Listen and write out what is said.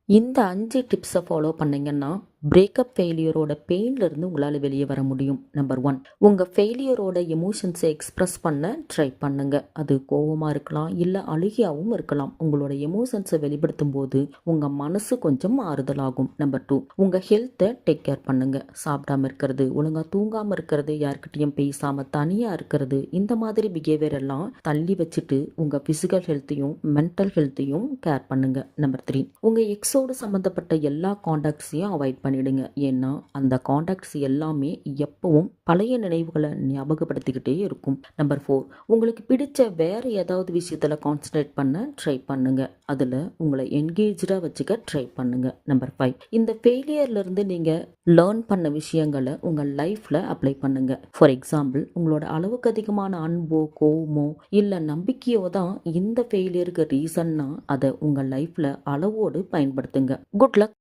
இந்த 5 டிப்ஸை ஃபாலோ பண்ணீங்கன்னா பிரேக்கப் ஃபெயிலியரோட பெயின்லேருந்து உங்களால் வெளியே வர முடியும். நம்பர் 1, உங்கள் ஃபெயிலியரோட எமோஷன்ஸை எக்ஸ்ப்ரெஸ் பண்ண ட்ரை பண்ணுங்க. அது கோவமாக இருக்கலாம், இல்லை அழுகியாகவும் இருக்கலாம். உங்களோட எமோஷன்ஸை வெளிப்படுத்தும் போது உங்கள் மனசு கொஞ்சம் ஆறுதலாகும். நம்பர் 2, உங்கள் ஹெல்த்தை டேக் கேர் பண்ணுங்க. சாப்பிடாம இருக்கிறது, ஒழுங்காக தூங்காமல் இருக்கிறது, யார்கிட்டையும் பேசாமல் தனியாக இருக்கிறது, இந்த மாதிரி பிஹேவியர் எல்லாம் தள்ளி வச்சுட்டு உங்கள் ஃபிசிக்கல் ஹெல்த்தையும் மென்டல் ஹெல்த்தையும் கேர் பண்ணுங்க. நம்பர் 3, உங்கள் எக்ஸோடு சம்மந்தப்பட்ட எல்லா காண்டாக்ட்ஸையும் அவாய்ட் பண்ணிடுங்க. ஏன்னா அந்த காண்டாக்ட்ஸ் எல்லாமே எப்பவும் பழைய நினைவுகளை ஞாபகப்படுத்திக்கிட்டே இருக்கும். நம்பர் 4, உங்களுக்கு பிடிச்ச வேற ஏதாவது விஷயத்தில் கான்சன்ட்ரேட் பண்ண ட்ரை பண்ணுங்க. அதில் உங்களை என்கேஜாக வச்சுக்க ட்ரை பண்ணுங்க. நம்பர் 5, இந்த ஃபெயிலியர்லேருந்து நீங்கள் லேர்ன் பண்ண விஷயங்களை உங்கள் லைஃப்பில் அப்ளை பண்ணுங்க. ஃபார் எக்ஸாம்பிள், உங்களோட அளவுக்கு அதிகமான அன்போ கோவமோ இல்லை நம்பிக்கையோ தான் இந்த ஃபெயிலியருக்கு ரீசன்னா அதை உங்கள் லைஃப்பில் அளவோடு பயன்படுத்துங்க. Good luck.